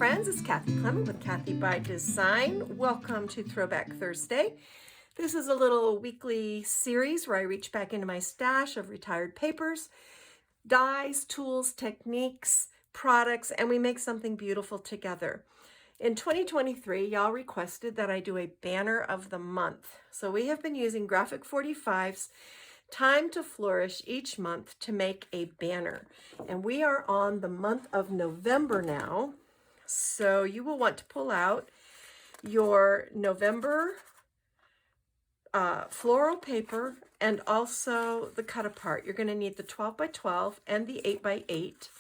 friends, it's Kathy Clement with Kathy by Design. Welcome to Throwback Thursday. This is a little weekly series where I reach back into my stash of retired papers, dies, tools, techniques, products, and we make something beautiful together. In 2023, y'all requested that I do a banner of the month. So we have been using Graphic 45's Time to Flourish each month to make a banner. And we are on the month of November now. So you will want to pull out your November floral paper and also the cut apart. You're going to need the 12 by 12 and the 8 by 8.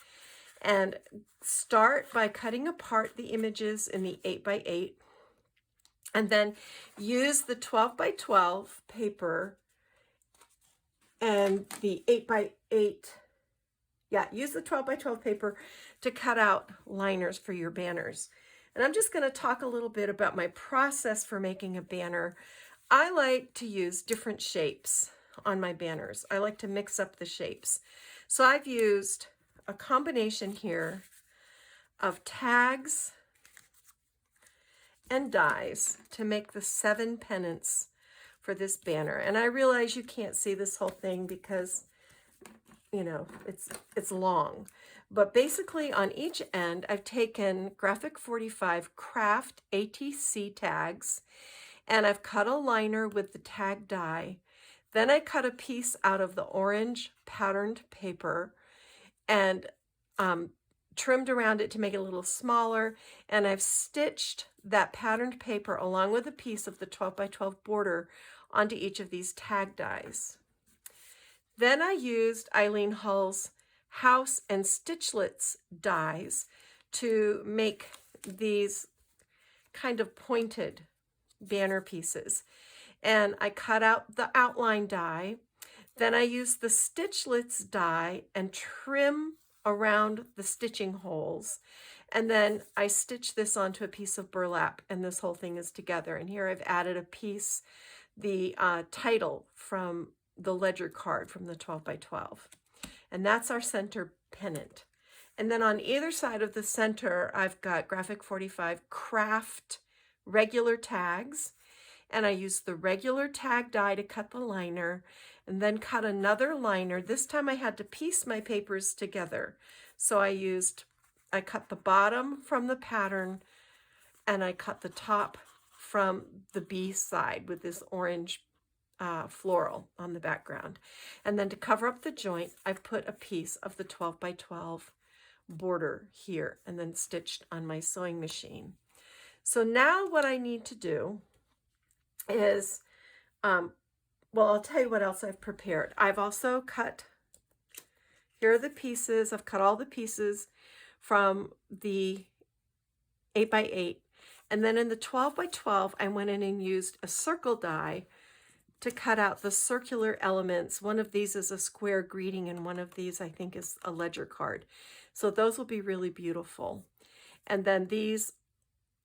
And start by cutting apart the images in the 8 by 8. And then use the 12 by 12 paper and the 8 by 8. Use the 12 by 12 paper to cut out liners for your banners. And I'm just going to talk a little bit about my process for making a banner. I like to use different shapes on my banners. I like to mix up the shapes. So I've used a combination here of tags and dies to make the 7 pennants for this banner. And I realize you can't see this whole thing because, you know, it's long. But basically on each end, I've taken Graphic 45 Craft ATC tags, and I've cut a liner with the tag die. Then I cut a piece out of the orange patterned paper and trimmed around it to make it a little smaller. And I've stitched that patterned paper along with a piece of the 12 by 12 border onto each of these tag dies. Then I used Eileen Hull's House and Stitchlets dies to make these kind of pointed banner pieces. And I cut out the outline die. Then I used the Stitchlets die and trim around the stitching holes. And then I stitched this onto a piece of burlap, and this whole thing is together. And here I've added a piece, the title from the ledger card from the 12 by 12. And that's our center pennant. And then on either side of the center, I've got Graphic 45 Craft regular tags. And I used the regular tag die to cut the liner and then cut another liner. This time I had to piece my papers together. So I cut the bottom from the pattern and I cut the top from the B side with this orange floral on the background. And then to cover up the joint, I put a piece of the 12 by 12 border here and then stitched on my sewing machine. So now what I need to do is, I'll tell you what else I've prepared. I've also cut, here are the pieces, I've cut all the pieces from the 8 by 8. And then in the 12 by 12, I went in and used a circle die to cut out the circular elements. One of these is a square greeting, and one of these I think is a ledger card. So those will be really beautiful. And then these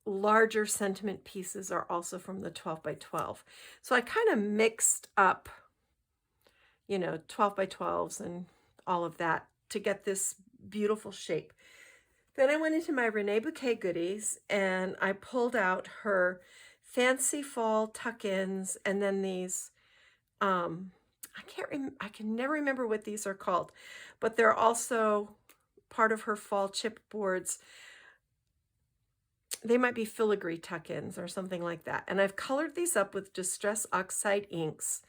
larger sentiment pieces are also from the 12 by 12. So I kind of mixed up, 12 by 12s and all of that to get this beautiful shape. Then I went into my Reneabouquets goodies and I pulled out her fancy fall tuck-ins, and then these, I can never remember what these are called, but they're also part of her fall chipboards. They might be filigree tuck-ins or something like that. And I've colored these up with Distress Oxide inks.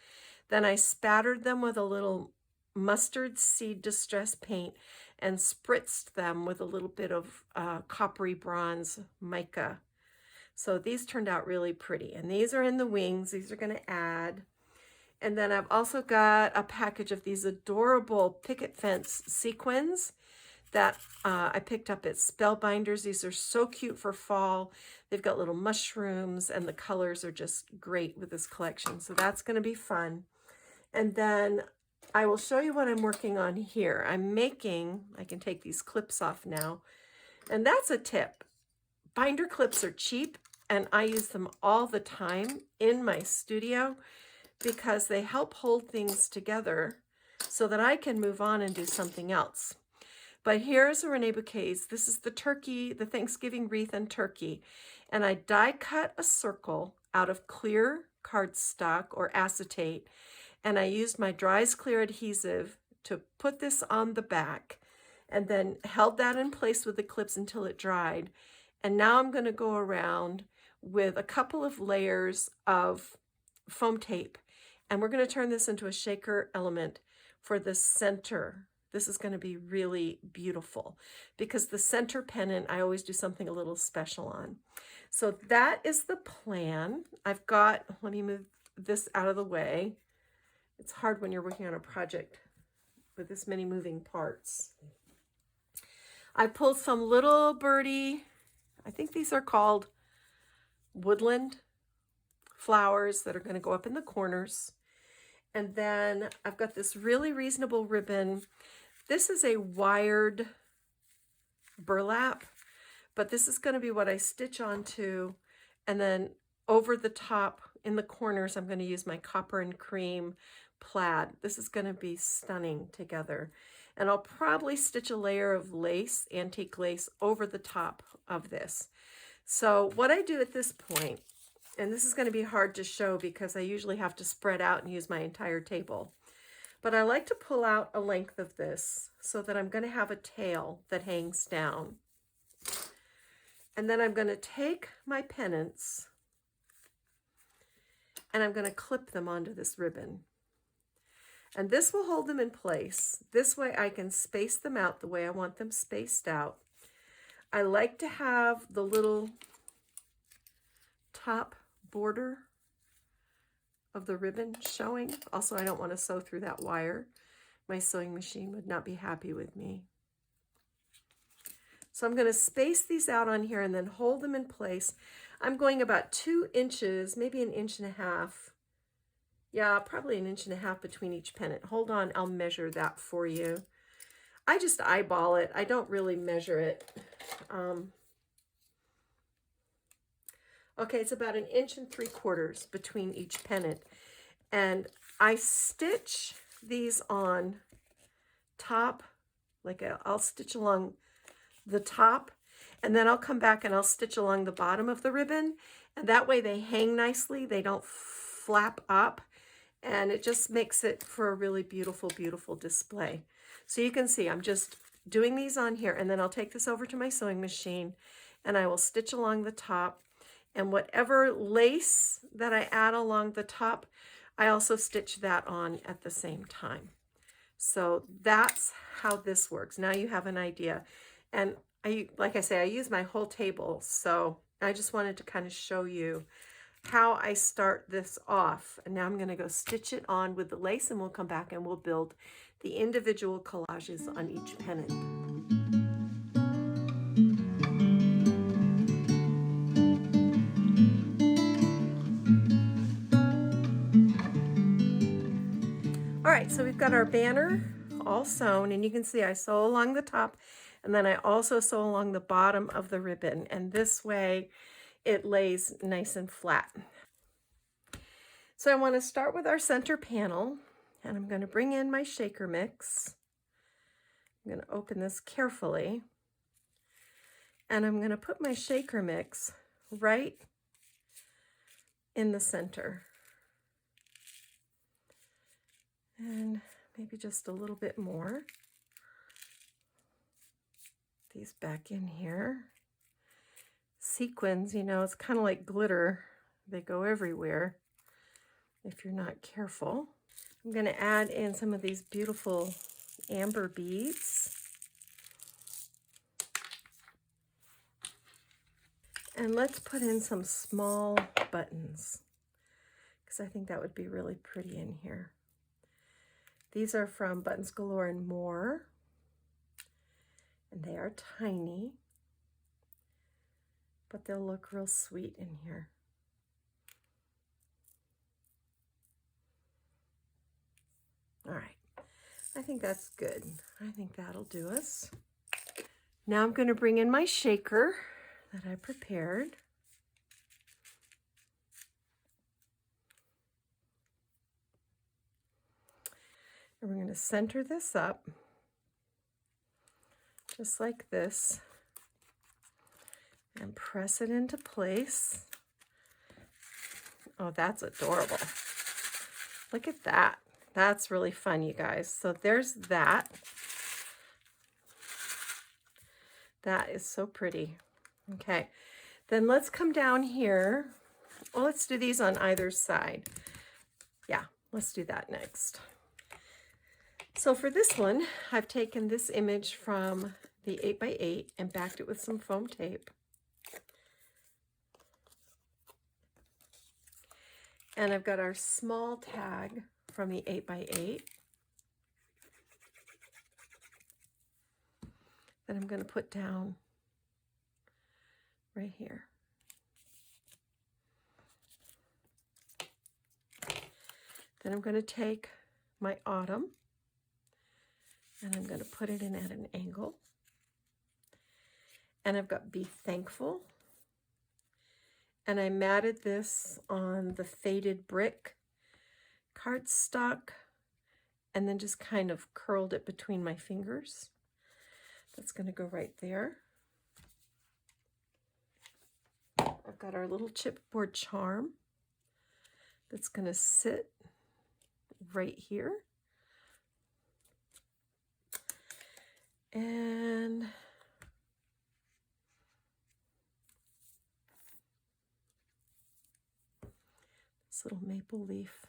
Then I spattered them with a little mustard seed distress paint and spritzed them with a little bit of coppery bronze mica. So these turned out really pretty. And these are in the wings. These are going to add. And then I've also got a package of these adorable picket fence sequins that I picked up at Spellbinders. These are so cute for fall. They've got little mushrooms and the colors are just great with this collection. So that's going to be fun. And then I will show you what I'm working on here. I can take these clips off now. And that's a tip. Binder clips are cheap and I use them all the time in my studio because they help hold things together so that I can move on and do something else. But here's a Reneabouquets. This is the turkey, the Thanksgiving wreath and turkey. And I die cut a circle out of clear cardstock or acetate. And I used my Dries Clear adhesive to put this on the back and then held that in place with the clips until it dried. And now I'm going to go around with a couple of layers of foam tape. And we're going to turn this into a shaker element for the center. This is going to be really beautiful because the center pennant, I always do something a little special on. So that is the plan. I've got, let me move this out of the way. It's hard when you're working on a project with this many moving parts. I pulled some little birdie, I think these are called woodland flowers that are going to go up in the corners. And then I've got this really reasonable ribbon. This is a wired burlap, but this is going to be what I stitch onto. And then over the top in the corners, I'm going to use my copper and cream plaid. This is going to be stunning together. And I'll probably stitch a layer of lace, antique lace, over the top of this. So what I do at this point, and this is going to be hard to show because I usually have to spread out and use my entire table, but I like to pull out a length of this so that I'm going to have a tail that hangs down. And then I'm going to take my pennants and I'm going to clip them onto this ribbon. And this will hold them in place. This way I can space them out the way I want them spaced out. I like to have the little top border of the ribbon showing. Also, I don't want to sew through that wire. My sewing machine would not be happy with me. So I'm going to space these out on here and then hold them in place. I'm going about 2 inches, maybe 1.5 inches. Yeah, probably 1.5 inches between each pennant. Hold on, I'll measure that for you. I just eyeball it. I don't really measure it. Okay, it's about 1.75 inches between each pennant. And I stitch these on top, like I'll stitch along the top, and then I'll come back and I'll stitch along the bottom of the ribbon. And that way they hang nicely. They don't flap up. And it just makes it for a really beautiful, beautiful display. So you can see I'm just doing these on here, and then I'll take this over to my sewing machine and I will stitch along the top. And whatever lace that I add along the top, I also stitch that on at the same time. So that's how this works. Now you have an idea. And like I say, I use my whole table. So I just wanted to kind of show you how I start this off. And now I'm going to go stitch it on with the lace, and we'll come back and we'll build the individual collages on each pennant. All right, so we've got our banner all sewn, and you can see I sew along the top, and then I also sew along the bottom of the ribbon, and this way it lays nice and flat. So I want to start with our center panel, and I'm going to bring in my shaker mix. I'm going to open this carefully, and I'm going to put my shaker mix right in the center. And maybe just a little bit more. These back in here. Sequins, you know, it's kind of like glitter. They go everywhere if you're not careful. I'm going to add in some of these beautiful amber beads. And let's put in some small buttons, because I think that would be really pretty in here. These are from Buttons Galore and More, and they are tiny, but they'll look real sweet in here. All right, I think that's good. I think that'll do us. Now I'm going to bring in my shaker that I prepared. And we're going to center this up. just like this, and press it into place. Oh, that's adorable. Look at that. That's really fun, you guys. So there's that. That is so pretty. Okay, then let's come down here. Well, let's do these on either side. Yeah, let's do that next. So for this one, I've taken this image from the 8x8 and backed it with some foam tape. And I've got our small tag from the 8x8 that I'm going to put down right here. Then I'm going to take my autumn and I'm going to put it in at an angle. And I've got Be Thankful. And I matted this on the faded brick cardstock and then just kind of curled it between my fingers. That's going to go right there. I've got our little chipboard charm that's going to sit right here. And this little maple leaf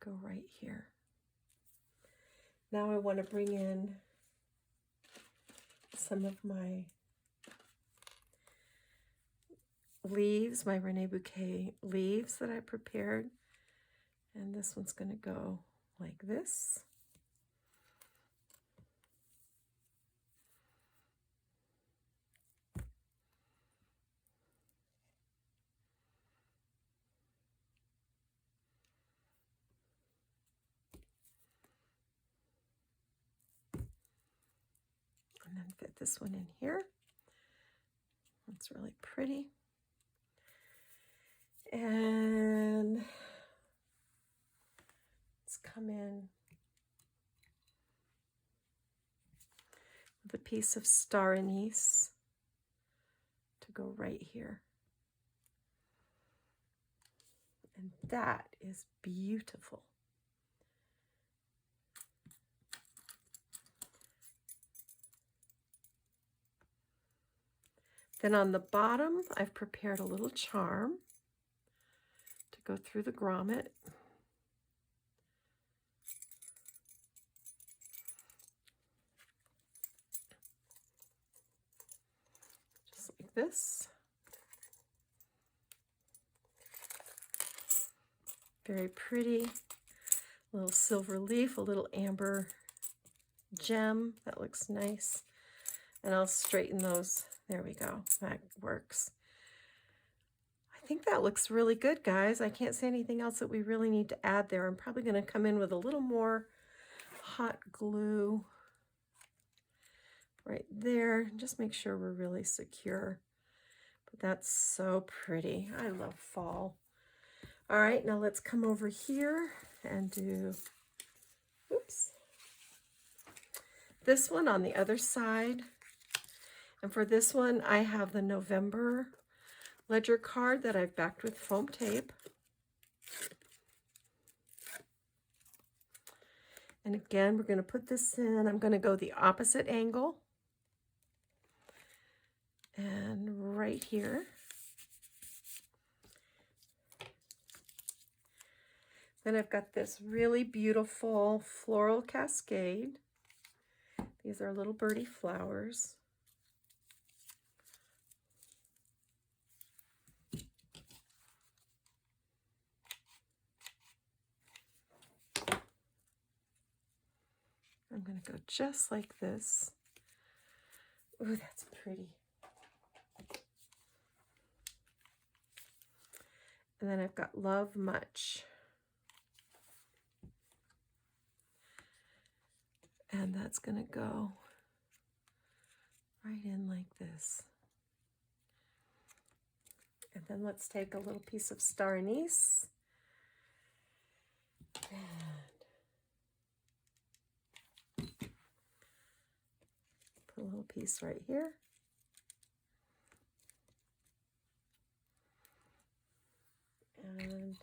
go right here. Now I want to bring in some of my leaves, my Reneabouquets leaves that I prepared. And this one's going to go like this. And then fit this one in here. That's really pretty. And let's come in with a piece of star anise to go right here. And that is beautiful. Then on the bottom, I've prepared a little charm to go through the grommet. Just like this. Very pretty. A little silver leaf, a little amber gem. That looks nice. And I'll straighten those. There we go. That works. I think that looks really good, guys. I can't see anything else that we really need to add there. I'm probably going to come in with a little more hot glue right there. Just make sure we're really secure. But that's so pretty. I love fall. All right, now let's come over here and do, oops, this one on the other side. And for this one, I have the November ledger card that I've backed with foam tape. And again, we're going to put this in. I'm going to go the opposite angle. And right here. Then I've got this really beautiful floral cascade. These are little birdie flowers. I'm going to go just like this. Ooh, that's pretty. And then I've got Love Much. And that's going to go right in like this. And then let's take a little piece of star anise. And little piece right here. And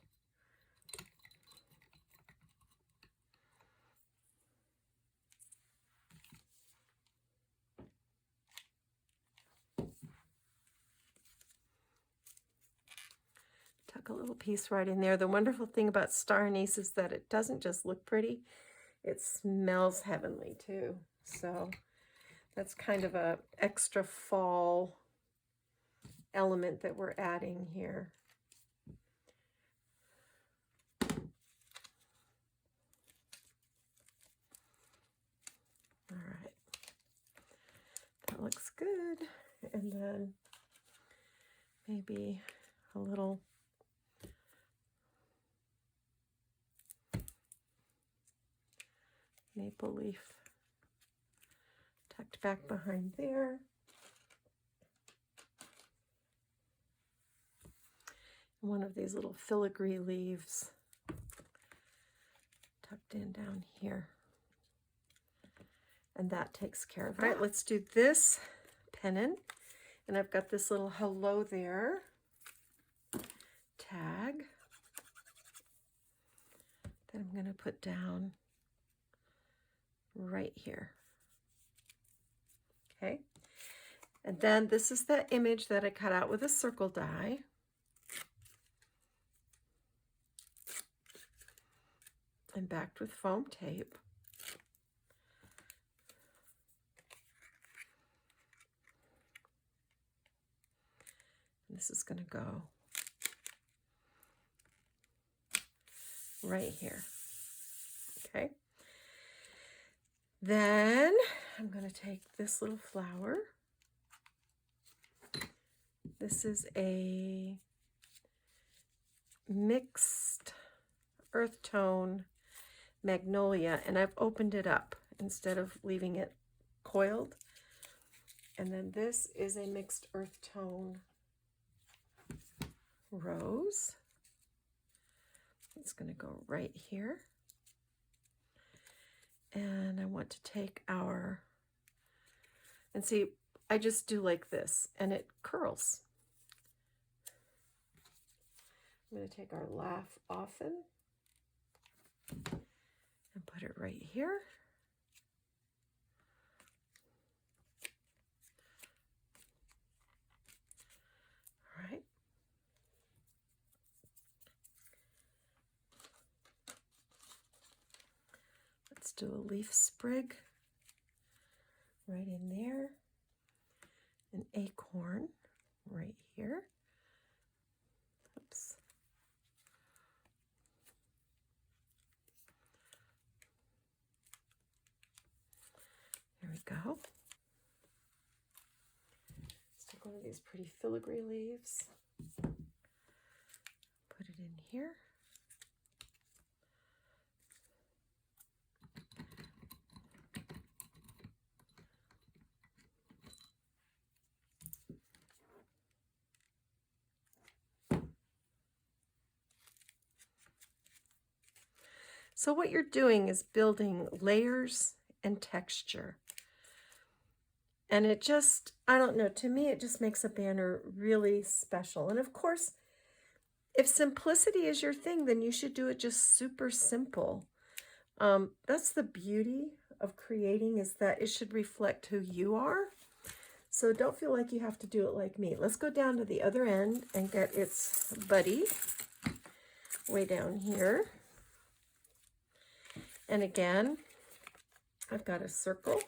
tuck a little piece right in there. The wonderful thing about star anise is that it doesn't just look pretty, it smells heavenly too. So that's kind of a extra fall element that we're adding here. All right, that looks good. And then maybe a little maple leaf tucked back behind there. One of these little filigree leaves tucked in down here. And that takes care of it. All right, let's do this pennant. And I've got this little hello there tag that I'm going to put down right here. Okay. And then this is the image that I cut out with a circle die. And backed with foam tape. And this is going to go right here. Okay. Then I'm going to take this little flower. This is a mixed earth tone magnolia, and I've opened it up instead of leaving it coiled. And then this is a mixed earth tone rose. It's going to go right here. And I want to take our, and see, I just do like this and it curls. I'm going to take our Laugh Often and put it right here. All right. Let's do a leaf sprig right in there. An acorn right here. Oops. There we go. Let's take one of these pretty filigree leaves. Put it in here. So what you're doing is building layers and texture. And it just, I don't know, to me it just makes a banner really special. And of course, if simplicity is your thing, then you should do it just super simple. That's the beauty of creating, is that it should reflect who you are. So don't feel like you have to do it like me. Let's go down to the other end and get its buddy way down here. And again, I've got a circle.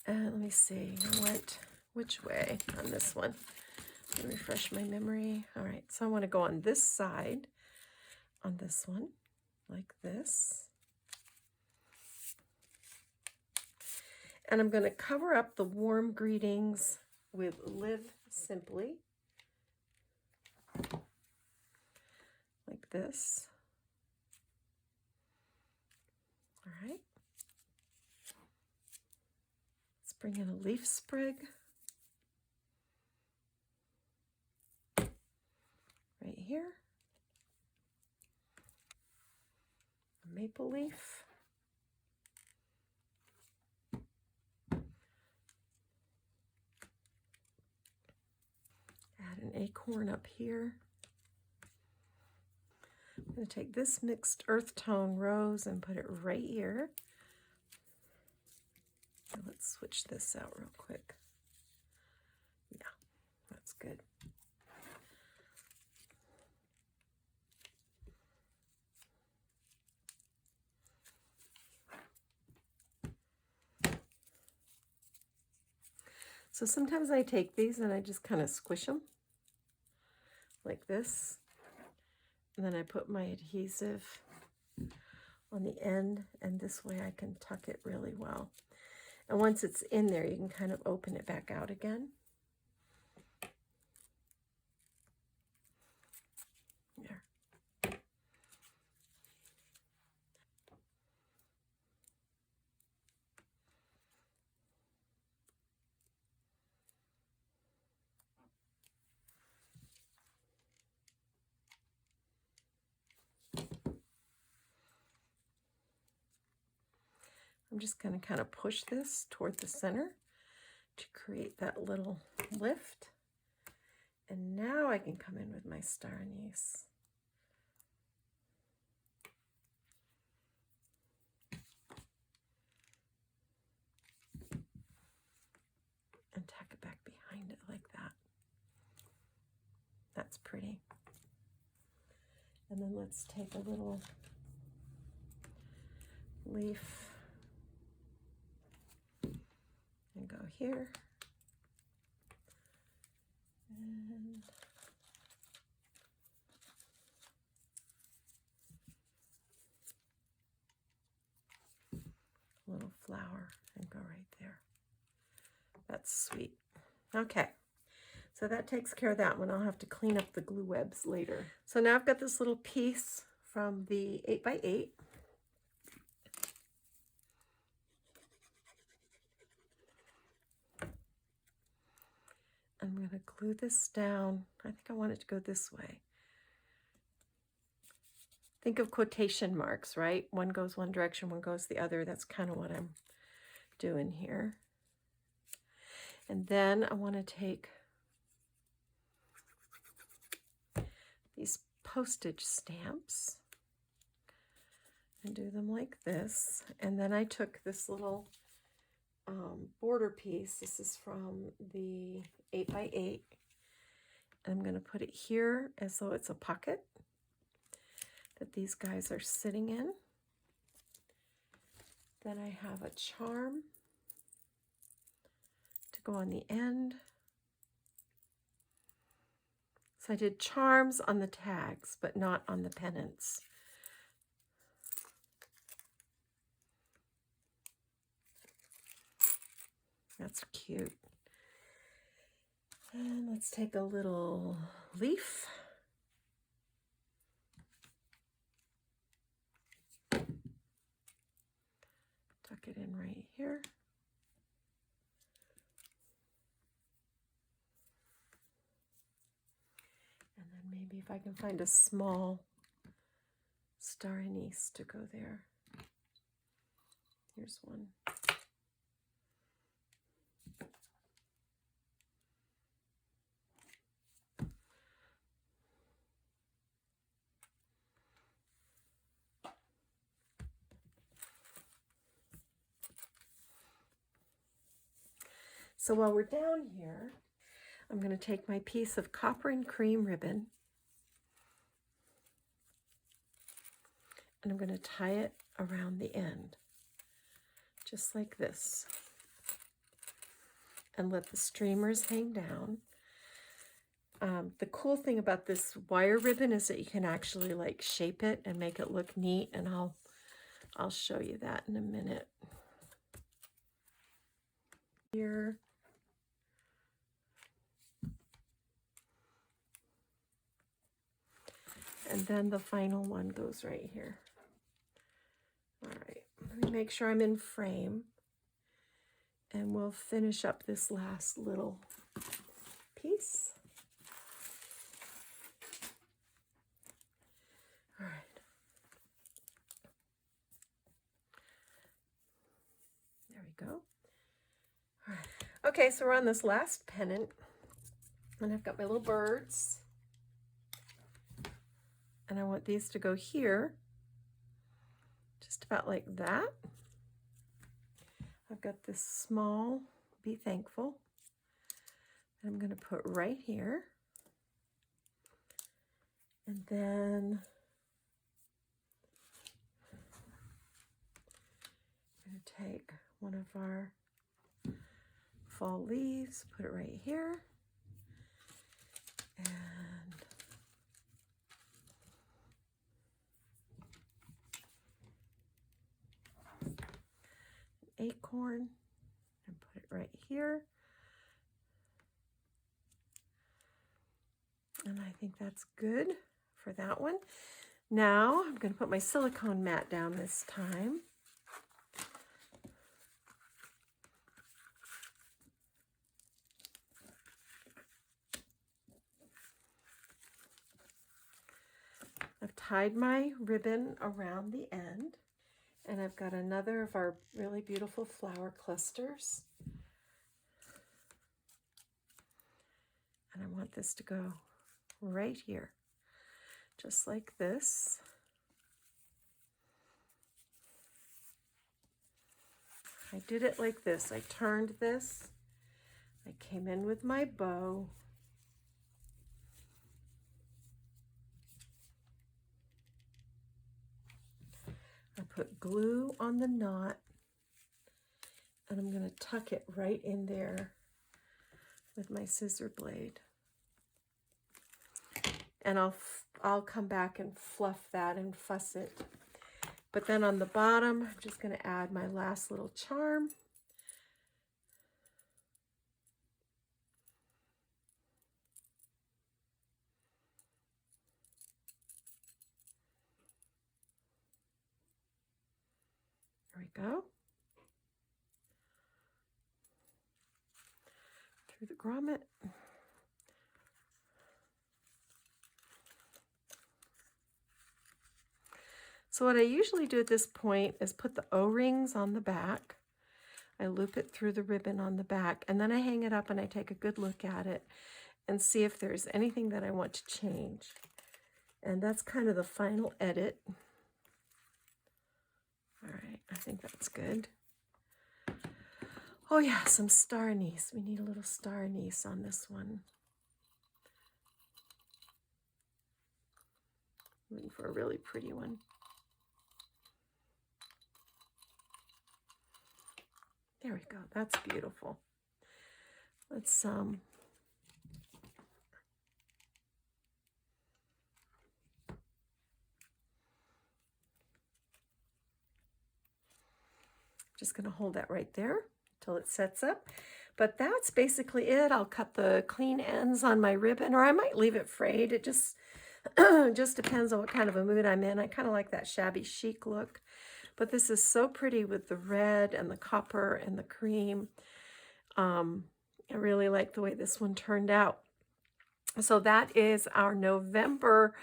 Let me see, I went which way on this one? Let me refresh my memory. All right, so I want to go on this side, on this one, like this. And I'm going to cover up the warm greetings with Live Simply. Like this. All right. Let's bring in a leaf sprig. Right here. maple leaf. Add an acorn up here. I'm going to take this mixed earth tone rose and put it right here. Let's switch this out real quick. Yeah, that's good. So sometimes I take these and I just kind of squish them like this. And then I put my adhesive on the end, and this way I can tuck it really well. And once it's in there, you can kind of open it back out again. There. I'm just going to kind of push this toward the center to create that little lift. And now I can come in with my star anise. And tack it back behind it like that. That's pretty. And then let's take a little leaf and go here. And a little flower and go right there. That's sweet. Okay, so that takes care of that one. I'll have to clean up the glue webs later. So now I've got this little piece from the 8x8. I'm going to glue this down. I think I want it to go this way. Think of quotation marks, right? One goes one direction, one goes the other. That's kind of what I'm doing here. And then I want to take these postage stamps and do them like this. And then I took this little border piece. This is from the 8x8. And I'm going to put it here as though it's a pocket that these guys are sitting in. Then I have a charm to go on the end. So I did charms on the tags, but not on the pennants. That's cute. And let's take a little leaf. Tuck it in right here. And then maybe if I can find a small star anise to go there. Here's one. So while we're down here, I'm going to take my piece of copper and cream ribbon and I'm going to tie it around the end, just like this, and let the streamers hang down. The cool thing about this wire ribbon is that you can actually like shape it and make it look neat, and I'll show you that in a minute. Here. And then the final one goes right here. All right, let me make sure I'm in frame. And we'll finish up this last little piece. All right. go. All right. Okay, so we're on this last pennant, and I've got my little birds, and I want these to go here, just about like that. I've got this small Be Thankful that I'm going to put right here, and then I'm going to take one of our fall leaves, put it right here, and an acorn, and put it right here. And I think that's good for that one. Now I'm going to put my silicone mat down this time. I've tied my ribbon around the end, and I've got another of our really beautiful flower clusters. And I want this to go right here, just like this. I did it like this. I turned this. I came in with my bow. I put glue on the knot, and I'm going to tuck it right in there with my scissor blade. And I'll come back and fluff that and fuss it. But then on the bottom, I'm just going to add my last little charm. There we go. Through the grommet. So what I usually do at this point is put the O-rings on the back. I loop it through the ribbon on the back, and then I hang it up and I take a good look at it and see if there's anything that I want to change. And that's kind of the final edit. All right, I think that's good. Oh yeah, some star anise. We need a little star anise on this one. Looking for a really pretty one. There we go. That's beautiful. Let's just going to hold that right there till it sets up. But that's basically it. I'll cut the clean ends on my ribbon, or I might leave it frayed. It just just depends on what kind of a mood I'm in. I kind of like that shabby chic look. But this is so pretty with the red and the copper and the cream. I really like the way this one turned out. So that is our November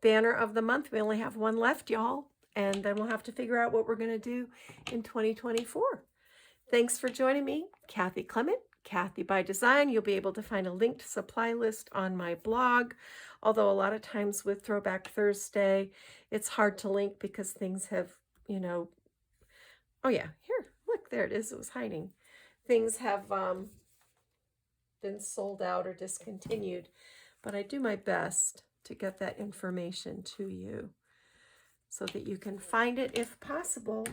banner of the month. We only have one left, y'all. And then we'll have to figure out what we're going to do in 2024. Thanks for joining me, Kathy Clement, Kathy by Design. You'll be able to find a linked supply list on my blog. Although a lot of times with Throwback Thursday, it's hard to link because things have, you know, oh yeah, here, look, there it is. It was hiding. Things have been sold out or discontinued, but I do my best to get that information to you so that you can find it if possible.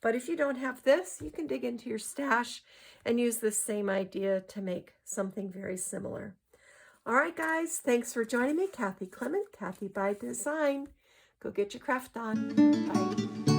But if you don't have this, you can dig into your stash and use this same idea to make something very similar. All right, guys, thanks for joining me. Kathy Clement, Kathy by Design. Go get your craft on. Bye.